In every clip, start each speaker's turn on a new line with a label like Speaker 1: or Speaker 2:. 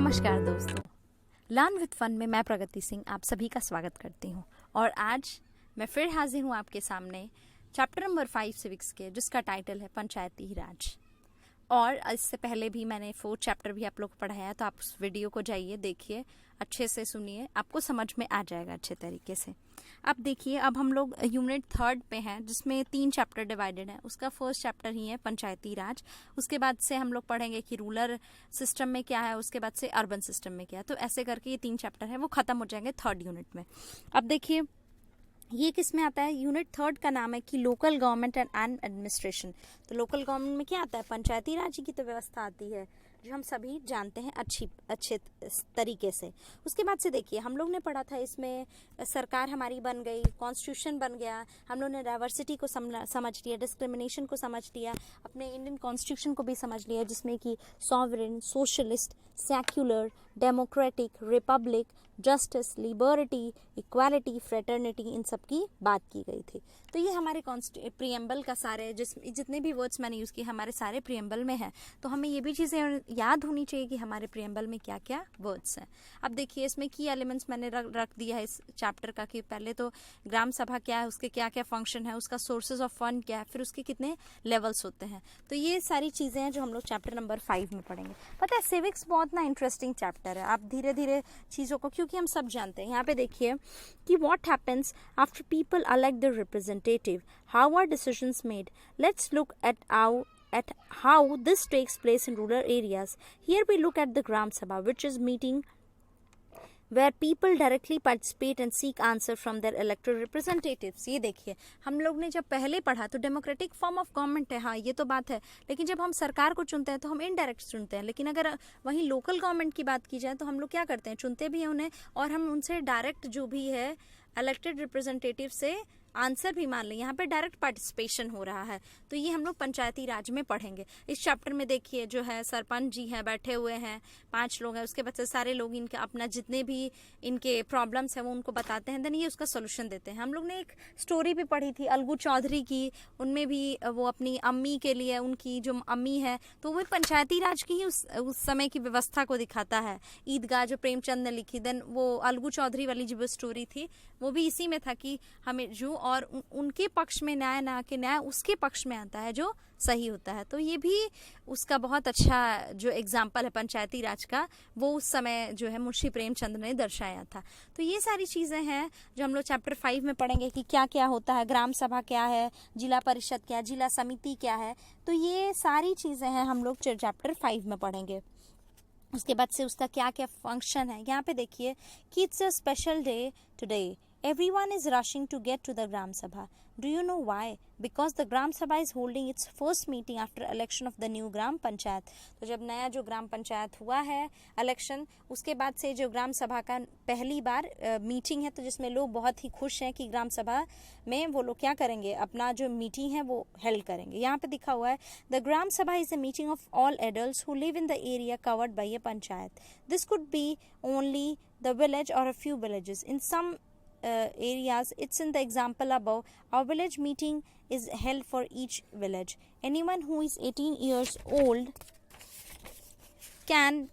Speaker 1: नमस्कार दोस्तों, learn with fun में मैं प्रगति सिंह आप सभी का स्वागत करती हूँ। और आज मैं फिर हाजिर हूँ आपके सामने चैप्टर नंबर 5 सिविक्स के, जिसका टाइटल है पंचायती राज। और इससे पहले भी मैंने 4 चैप्टर भी आप लोग को पढ़ाया है, तो आप उस वीडियो को जाइए, देखिए, अच्छे से सुनिए, आपको समझ में आ जाएगा अच्छे तरीके से। अब देखिए, अब हम लोग यूनिट 3 पे हैं, जिसमें 3 चैप्टर डिवाइडेड है। उसका फर्स्ट चैप्टर ही है पंचायती राज। उसके बाद से हम लोग पढ़ेंगे कि रूरल सिस्टम में क्या है, उसके बाद से अर्बन सिस्टम में क्या है। तो ऐसे करके ये 3 चैप्टर है, वो खत्म हो जाएंगे 3rd यूनिट में। अब देखिए, ये किस में आता है? यूनिट 3 का नाम है कि लोकल गवर्नमेंट एंड एडमिनिस्ट्रेशन। तो लोकल गवर्नमेंट में क्या आता है? पंचायती राज की तो व्यवस्था आती है, जो हम सभी जानते हैं अच्छे तरीके से। उसके बाद से देखिए, हम लोग ने पढ़ा था, इसमें सरकार हमारी बन गई, कॉन्स्टिट्यूशन बन गया, हम लोग ने डाइवर्सिटी को समझ लिया, डिस्क्रिमिनेशन को समझ लिया, अपने इंडियन कॉन्स्टिट्यूशन को भी समझ लिया, जिसमें कि sovereign, socialist, secular, democratic, republic, justice, liberty, equality, fraternity, इन सब की बात की गई थी। तो ये हमारे प्रियम्बल का सारे जितने भी वर्ड्स मैंने यूज़ किए, हमारे सारे प्रियम्बल में है। तो हमें ये भी चीज़ें याद होनी चाहिए कि हमारे प्रियम्बल में क्या क्या वर्ड्स हैं। अब देखिए, इसमें की एलिमेंट्स मैंने रख दिया है इस चैप्टर का, कि पहले तो ग्राम सभा क्या है, उसके क्या क्या फंक्शन है, उसका सोर्सेज ऑफ फंड क्या है, फिर उसके कितने लेवल्स होते हैं। तो ये सारी चीज़ें हैं जो हम लोग चैप्टर नंबर 5 में पढ़ेंगे। पता है, सिविक्स बहुत ना इंटरेस्टिंग चैप्टर है। आप धीरे धीरे चीज़ों को, क्योंकि हम सब जानते हैं, यहाँ पे देखिए कि what happens after people elect their representative, how are decisions made. Let's look at how this takes place in rural areas. Here we look at the Gram Sabha, which is meeting where people directly participate and seek answer from their elected representatives. ये देखिए, हम लोग ने जब पहले पढ़ा तो democratic form of government है, हाँ ये तो बात है, लेकिन जब हम सरकार को चुनते हैं तो हम इनडायरेक्ट चुनते हैं। लेकिन अगर वहीं लोकल गवर्नमेंट की बात की जाए तो हम लोग क्या करते हैं? चुनते भी हैं उन्हें, और हम उनसे डायरेक्ट जो भी है इलेक्टेड रिप्रेजेंटेटिव से आंसर भी मान लें। यहाँ पे डायरेक्ट पार्टिसिपेशन हो रहा है। तो ये हम लोग पंचायती राज में पढ़ेंगे। इस चैप्टर में देखिए, जो है सरपंच जी हैं, बैठे हुए हैं, 5 लोग हैं, उसके बाद से सारे लोग इनके अपना जितने भी इनके प्रॉब्लम्स हैं वो उनको बताते हैं, देन ये उसका सोल्यूशन देते हैं। हम लोग ने एक स्टोरी भी पढ़ी थी अलगू चौधरी की, उनमें भी वो अपनी अम्मी के लिए, उनकी जो अम्मी है, तो वो पंचायती राज की ही उस समय की व्यवस्था को दिखाता है। ईदगाह जो प्रेमचंद ने लिखी, देन वो अलगू चौधरी वाली जो स्टोरी थी वो भी इसी में था कि हमें जो और उनके पक्ष में न्याय ना के न्याय उसके पक्ष में आता है जो सही होता है। तो ये भी उसका बहुत अच्छा जो एग्जाम्पल है पंचायती राज का, वो उस समय जो है मुंशी प्रेमचंद ने दर्शाया था। तो ये सारी चीज़ें हैं जो हम लोग चैप्टर 5 में पढ़ेंगे कि क्या क्या होता है, ग्राम सभा क्या है, जिला परिषद क्या है, जिला समिति क्या है। तो ये सारी चीज़ें हैं हम लोग चैप्टर 5 में पढ़ेंगे। उसके बाद से उसका क्या क्या फंक्शन है, यहाँ पे देखिए कि it's a special day today. Everyone is rushing to get to the Gram Sabha. Do you know why? Because the Gram Sabha is holding its first meeting after election of the new Gram Panchayat. तो जब नया जो ग्राम पंचायत हुआ है election, उसके बाद से जो ग्राम सभा का पहली बार मीटिंग है, तो जिसमें लोग बहुत ही खुश हैं कि ग्राम सभा में वो लोग क्या करेंगे, अपना जो मीटिंग है वो हेल्ड करेंगे। यहाँ पे दिखा हुआ है, द ग्राम सभा is a meeting of all adults who live in the area covered by a panchayat. This could be only the village or a few villages. In some areas, it's in the example above, our village meeting is held for each village. Anyone who is 18 years old can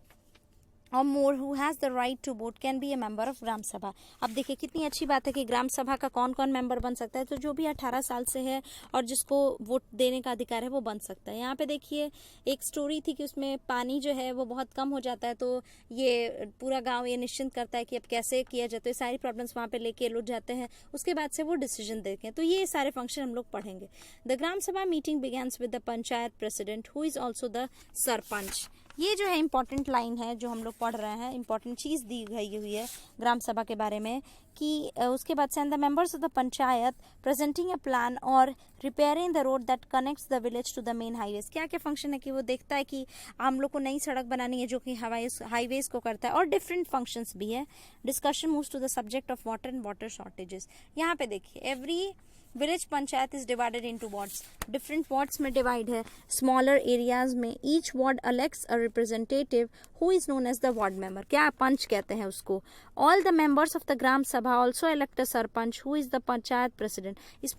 Speaker 1: or more who has the right to vote can be a member of gram sabha. अब देखिए कितनी अच्छी बात है कि ग्राम सभा का कौन कौन मेंबर बन सकता है। तो जो भी 18 साल से है और जिसको वोट देने का अधिकार है वो बन सकता है। यहाँ पे देखिए एक स्टोरी थी कि उसमें पानी जो है वो बहुत कम हो जाता है, तो ये पूरा गांव ये निश्चिंत करता है कि अब कैसे किया जाए। तो ये सारी प्रॉब्लम्स वहाँ पे लेके लोग जाते हैं, उसके बाद से वो डिसीजन देते हैं। तो ये सारे फंक्शन हम लोग पढ़ेंगे। द ग्राम सभा meeting begins with the panchayat president who is also the sarpanch. ये जो है इंपॉर्टेंट लाइन है जो हम लोग पढ़ रहे हैं, इंपॉर्टेंट चीज़ दी गई हुई है ग्राम सभा के बारे में कि उसके बाद से the members of the panchayat presenting a plan और repairing the road that connects the village to the main highways. क्या क्या फंक्शन है कि वो देखता है कि हम लोग को नई सड़क बनानी है जो कि हाईवेज को करता है, और डिफरेंट फंक्शंस भी है। Discussion moves to the subject of water and water shortages. यहाँ पे देखिए every village panchayat is divided into wards, different wards में डिवाइड है। स्मॉलर एरियाज में each ward elects a representative who is known as the ward member, क्या पंच कहते हैं उसको। All the members of the gram sabha also elect a sarpanch who is the panchayat president. इस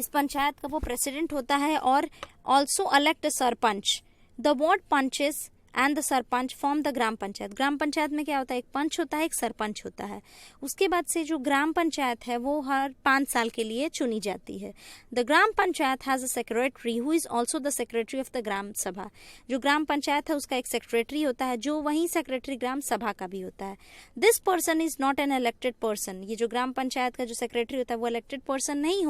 Speaker 1: पंचायत का वो प्रेसिडेंट होता है और also elect a sarpanch. The ward panches and the sarpanch form the gram panchayat. Gram panchayat में क्या होता है, एक पंच होता है, एक सरपंच होता है। उसके बाद से जो ग्राम पंचायत है वो हर 5 साल के लिए चुनी जाती है। The gram panchayat has a secretary who is also the secretary of the gram sabha. जो ग्राम पंचायत है उसका एक सेक्रेटरी होता है जो वही सेक्रेटरी ग्राम सभा का भी होता है। This person is not an elected person. ये जो ग्राम पंचायत का जो सेक्रेटरी होता है वो इलेक्टेड पर्सन नहीं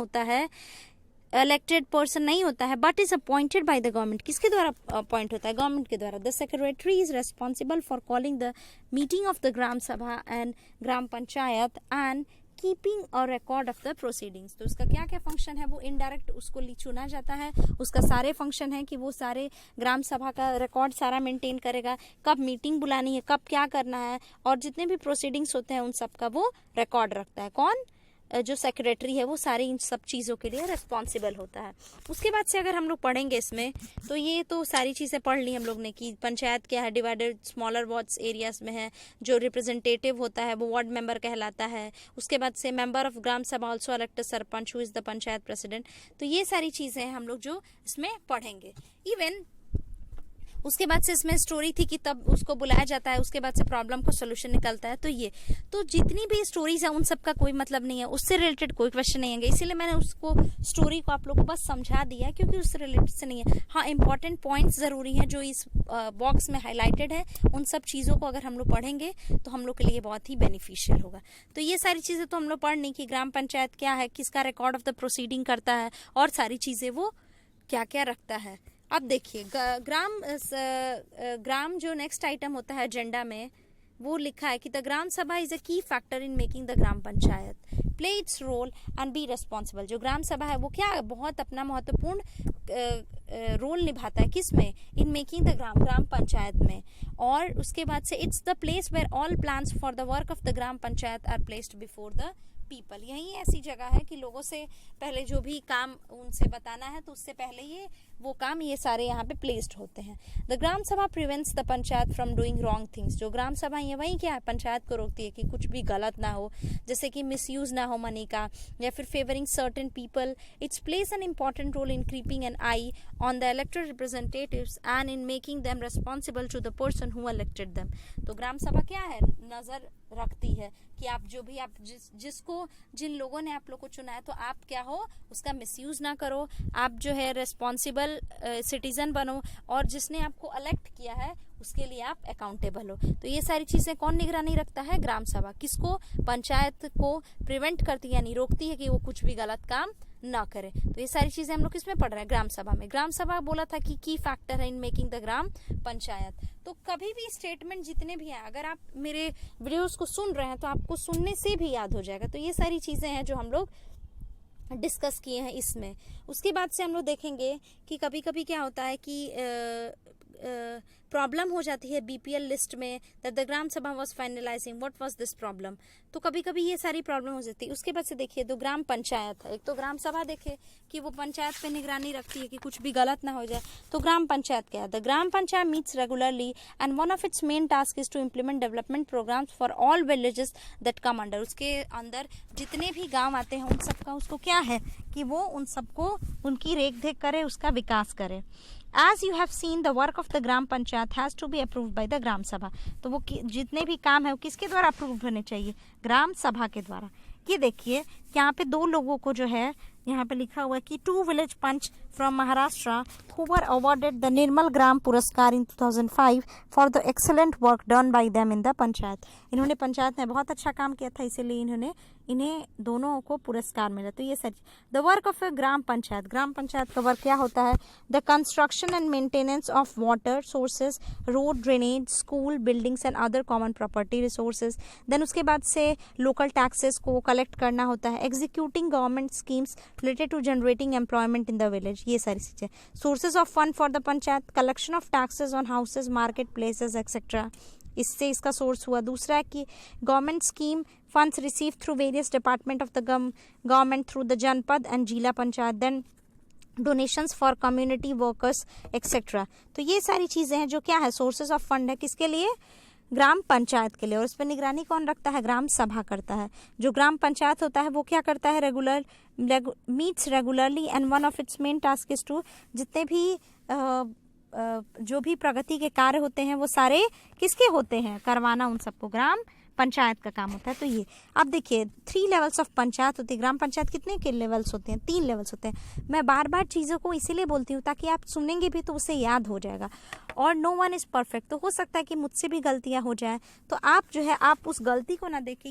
Speaker 1: होता है, but is appointed by the government. किसके द्वारा अपॉइंट होता है, गवर्नमेंट के द्वारा। The secretary is responsible for calling the meeting of the gram sabha and gram panchayat and keeping और रिकॉर्ड ऑफ द प्रोसीडिंग्स। तो उसका क्या क्या फंक्शन है, वो इनडायरेक्ट उसको चुना जाता है। उसका सारे फंक्शन है कि वो सारे ग्राम सभा का रिकॉर्ड सारा मेंटेन करेगा, कब मीटिंग बुलानी है, कब क्या करना है, और जितने भी प्रोसीडिंग्स होते हैं उन सब का वो रिकॉर्ड रखता है। कौन, जो सेक्रेटरी है वो सारी इन सब चीज़ों के लिए रिस्पॉन्सिबल होता है। उसके बाद से अगर हम लोग पढ़ेंगे इसमें, तो ये तो सारी चीज़ें पढ़ ली हम लोग ने कि पंचायत क्या है, डिवाइडेड स्मॉलर वार्ड्स एरियाज में है। जो रिप्रेजेंटेटिव होता है वो वार्ड मेंबर कहलाता है। उसके बाद से member of gram sabha also elect sarpanch who is the panchayat president. तो ये सारी चीज़ें हैं हम लोग जो इसमें पढ़ेंगे। इवन उसके बाद से इसमें स्टोरी थी कि तब उसको बुलाया जाता है, उसके बाद से प्रॉब्लम को सोल्यूशन निकलता है। तो ये तो जितनी भी स्टोरीज है उन सब का कोई मतलब नहीं है, उससे रिलेटेड कोई क्वेश्चन नहीं है, इसीलिए मैंने उसको स्टोरी को आप लोग को बस समझा दिया क्योंकि उससे रिलेटेड से नहीं है। हाँ, इंपॉर्टेंट पॉइंट्स जरूरी हैं जो इस बॉक्स में हाईलाइटेड है। उन सब चीज़ों को अगर हम लोग पढ़ेंगे तो हम लोग के लिए बहुत ही बेनिफिशियल होगा। तो ये सारी चीज़ें तो हम लोग पढ़ नहीं कि ग्राम पंचायत क्या है, किसका रिकॉर्ड ऑफ द प्रोसीडिंग करता है, और सारी चीज़ें वो क्या क्या रखता है। अब देखिए ग्राम जो नेक्स्ट आइटम होता है एजेंडा में, वो लिखा है कि द ग्राम सभा is a key factor in making the gram panchayat, play its role and be responsible. जो ग्राम सभा है वो क्या बहुत अपना महत्वपूर्ण रोल निभाता है, किसमें, in making the gram panchayat में। और उसके बाद से it's the place where all plans for the work of the gram panchayat are placed before the people. यही ऐसी जगह है कि लोगों से पहले जो भी काम उनसे बताना है तो उससे पहले ये वो काम ये सारे यहाँ पे प्लेस्ड होते हैं। द ग्राम सभा prevents the panchayat from doing wrong things. जो ग्राम सभा ये वही क्या है, पंचायत को रोकती है कि कुछ भी गलत ना हो, जैसे कि मिसयूज ना हो मनी का, या फिर favouring certain people. Its plays an important role in keeping an eye on the elected representatives and in making them responsible to the person who elected them. तो ग्राम सभा क्या है, नजर रखती है कि आप जो भी आप जिसको जिन लोगों ने आप लोग को चुना है तो आप क्या हो, उसका मिसयूज ना करो, आप जो है रेस्पॉन्सिबल सिटीजन बनो, और जिसने आपको इलेक्ट किया है उसके लिए आप अकाउंटेबल हो। तो ये सारी चीजें कौन निगरानी रखता है, ग्राम सभा। किसको, पंचायत को प्रिवेंट करती है, यानी रोकती है कि वो कुछ भी गलत काम ना करे। तो ये सारी चीजें हम लोग किसमें पढ़ रहे हैं, ग्राम सभा में। ग्राम सभा बोला था कि की फैक्टर है इन मेकिंग द ग्राम पंचायत। तो कभी भी स्टेटमेंट जितने भी हैं, अगर आप मेरे वीडियोस को सुन रहे हैं तो आपको सुनने से भी याद हो जाएगा। तो ये सारी चीजें हैं जो हम लोग डिस्कस किए हैं इसमें। उसके बाद से हम लोग देखेंगे कि कभी कभी क्या होता है कि प्रॉब्लम हो जाती है बीपीएल लिस्ट में, that the gram sabha was finalising what was this problem. तो कभी कभी ये सारी प्रॉब्लम हो जाती है। उसके बाद से देखिए दो ग्राम पंचायत है, एक तो ग्राम सभा देखे कि वो पंचायत पे निगरानी रखती है कि कुछ भी गलत ना हो जाए। तो ग्राम पंचायत क्या है, the gram panchayat meets regularly and one of its main task is to implement development programmes for all villages that come under. उसके अंदर जितने भी गाँव आते हैं उन सबका उसको क्या है कि वो उन सबको उनकी रेख देख करे, उसका विकास करे। As you have seen, the work of the gram panchayat has to be approved by the ग्राम सभा। तो वो जितने भी काम है वो किसके द्वारा अप्रूव होने चाहिए, ग्राम सभा के द्वारा। ये देखिए यहाँ पे दो लोगों को जो है यहाँ पे लिखा हुआ है कि 2 village panch from Maharashtra who were awarded the Nirmal Gram Puraskar in 2005 for the excellent work done by them in the panchayat. इन्होंने पंचायत में बहुत अच्छा काम किया था, इसीलिए इन्हें दोनों को पुरस्कार मिला। तो ये such the work of a gram panchayat का वर्क क्या होता है, the construction and maintenance of water sources, road, drainage, school, buildings and other common property resources. Then उसके बाद से लोकल टैक्सेस को कलेक्ट करना होता है, executing government schemes related to generating employment in the village. ये सारी चीजें। Sources of fund for the panchayat, collection of taxes on houses, market places etcetera, इससे इसका सोर्स हुआ। दूसरा है कि government scheme funds receive through various department of the government through the janpad and zila panchayat, then donations for community workers etcetera. तो ये सारी चीजें हैं जो क्या है, सोर्सेज ऑफ फंड है, किसके लिए, ग्राम पंचायत के लिए। और इस पर निगरानी कौन रखता है, ग्राम सभा करता है। जो ग्राम पंचायत होता है वो क्या करता है, meets regularly and one of its main task is to, जितने भी जो भी प्रगति के कार्य होते हैं वो सारे किसके होते हैं, करवाना उन सबको ग्राम पंचायत का काम होता है। तो ये अब देखिए 3 लेवल्स ऑफ पंचायत होती है। ग्राम पंचायत कितने के लेवल्स होते हैं, 3 लेवल्स होते हैं। मैं बार बार चीज़ों को इसीलिए बोलती हूँ ताकि आप सुनेंगे भी तो उसे याद हो जाएगा। और नो वन इज़ परफेक्ट, तो हो सकता है कि मुझसे भी गलतियाँ हो जाए, तो आप जो है आप उस गलती को ना देख के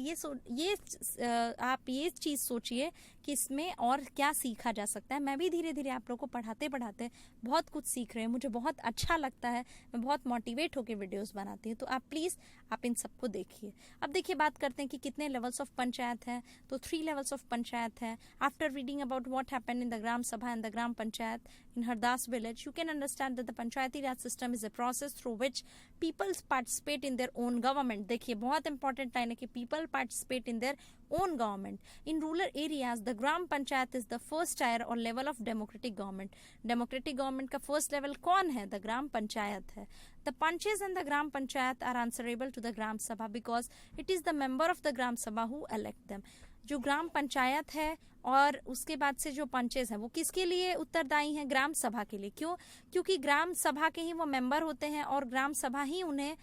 Speaker 1: आप ये चीज़ सोचिए कि इसमें और क्या सीखा जा सकता है। मैं भी धीरे धीरे आप लोग को पढ़ाते पढ़ाते बहुत कुछ सीख रहे हैं, मुझे बहुत अच्छा लगता है, मैं बहुत मोटिवेट होकर वीडियोस बनाती हूँ। तो आप प्लीज़ आप इन सबको देखिए। अब देखिए बात करते हैं कि कितने लेवल्स ऑफ पंचायत है। तो 3 लेवल्स ऑफ पंचायत है। After reading about what happened in the gram sabha and the gram panchayat in Hardas village, you can understand that the Panchayati Raj system is a process through which people participate in their own government. देखिए बहुत important line है कि people participate in their own government. In rural areas, the Gram Panchayat is the first tier or level of democratic government. Democratic government का first level कौन है? The Gram Panchayat है. The Panches and the Gram Panchayat are answerable to the Gram Sabha because it is the member of the Gram Sabha who elect them. जो ग्राम पंचायत है और उसके बाद से जो पंचेस हैं वो किसके लिए उत्तरदायी हैं? ग्राम सभा के लिए। क्यों? क्योंकि ग्राम सभा के ही वो मेंबर होते हैं और ग्राम सभा ही उन्हें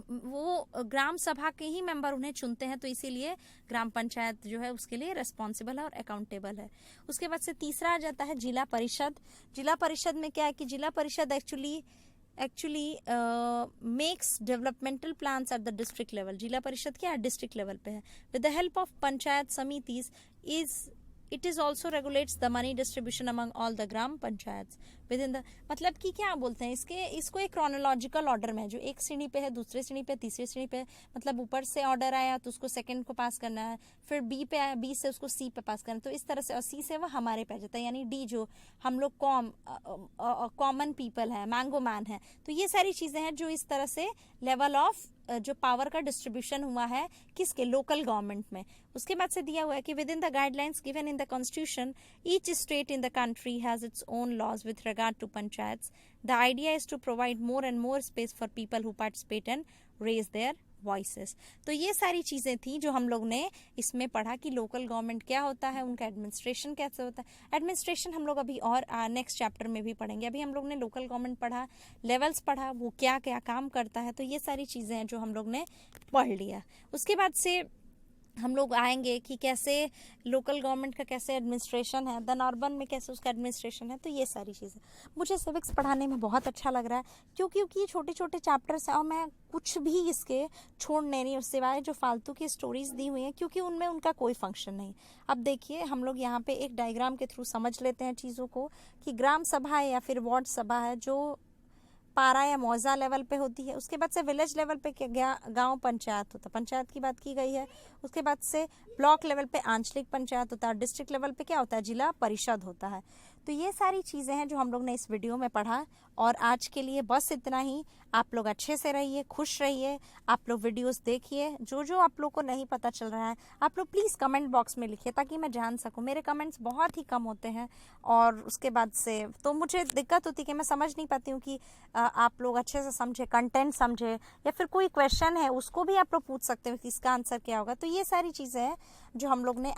Speaker 1: ग्राम सभा के ही मेंबर उन्हें चुनते हैं, तो इसीलिए ग्राम पंचायत जो है उसके लिए रेस्पॉन्सिबल है और अकाउंटेबल है। उसके बाद से तीसरा आ जाता है जिला परिषद। जिला परिषद में क्या है कि zila parishad actually makes developmental plans at the district level. Zila parishad क्या है? डिस्ट्रिक्ट लेवल पे है। With the help of panchayat samitis it is also regulates the money distribution among all the gram panchayat within the, मतलब कि क्या बोलते हैं इसको एक क्रोनोलॉजिकल ऑर्डर में, जो एक श्रेणी पे है, दूसरे श्रेणी पे, तीसरी श्रेणी पे, मतलब ऊपर से ऑर्डर आया तो उसको सेकंड को पास करना है, फिर बी पे आया, बी से उसको सी पे पास करना है, तो इस तरह से, और सी से वो हमारे पे आ जाता है, यानी डी जो हम लोग कॉमन पीपल है, मैंगो मैन है। तो ये सारी चीजें हैं जो इस तरह से लेवल ऑफ जो पावर का डिस्ट्रीब्यूशन हुआ है किसके? लोकल गवर्नमेंट में। उसके बाद से दिया हुआ है कि within the guidelines given in the constitution each state in the country has its own laws with regard to panchayats. The idea is to provide more and more space for people who participate and raise their voices. तो ये सारी चीजें थी जो हम लोग ने इसमें पढ़ा कि लोकल गवर्नमेंट क्या होता है, उनका एडमिनिस्ट्रेशन कैसे होता है। एडमिनिस्ट्रेशन हम लोग अभी और नेक्स्ट चैप्टर में भी पढ़ेंगे। अभी हम लोग ने लोकल गवर्नमेंट पढ़ा, लेवल्स पढ़ा, वो क्या क्या काम करता है, तो ये सारी चीजें हैं जो हम लोग ने पढ़ लिया। उसके बाद से हम लोग आएंगे कि कैसे लोकल गवर्नमेंट का कैसे एडमिनिस्ट्रेशन है, देन अर्बन में कैसे उसका एडमिनिस्ट्रेशन है। तो ये सारी चीज़ें मुझे सिविक्स पढ़ाने में बहुत अच्छा लग रहा है क्योंकि ये छोटे छोटे चैप्टर्स हैं और मैं कुछ भी इसके छोड़ने नहीं, उससे सिवाय जो फालतू की स्टोरीज दी हुई हैं क्योंकि उनमें उनका कोई फंक्शन नहीं। अब देखिए हम लोग यहाँ पे एक डायग्राम के थ्रू समझ लेते हैं चीज़ों को कि ग्राम सभा है या फिर वार्ड सभा है जो पारा या मौजा लेवल पे होती है। उसके बाद से विलेज लेवल पे क्या गांव पंचायत होता है, पंचायत की बात की गई है। उसके बाद से ब्लॉक लेवल पे आंचलिक पंचायत होता है, डिस्ट्रिक्ट लेवल पे क्या होता है? जिला परिषद होता है। तो ये सारी चीज़ें हैं जो हम लोग ने इस वीडियो में पढ़ा और आज के लिए बस इतना ही। आप लोग अच्छे से रहिए, खुश रहिए, आप लोग वीडियोस देखिए। जो जो आप लोग को नहीं पता चल रहा है आप लोग प्लीज़ कमेंट बॉक्स में लिखिए ताकि मैं जान सकूं। मेरे कमेंट्स बहुत ही कम होते हैं और उसके बाद से तो मुझे दिक्कत होती है कि मैं समझ नहीं पाती हूँ कि आप लोग अच्छे से समझे, कंटेंट समझे, या फिर कोई क्वेश्चन है उसको भी आप लोग पूछ सकते हो कि इसका आंसर क्या होगा। तो ये सारी चीज़ें हैं जो हम लोग ने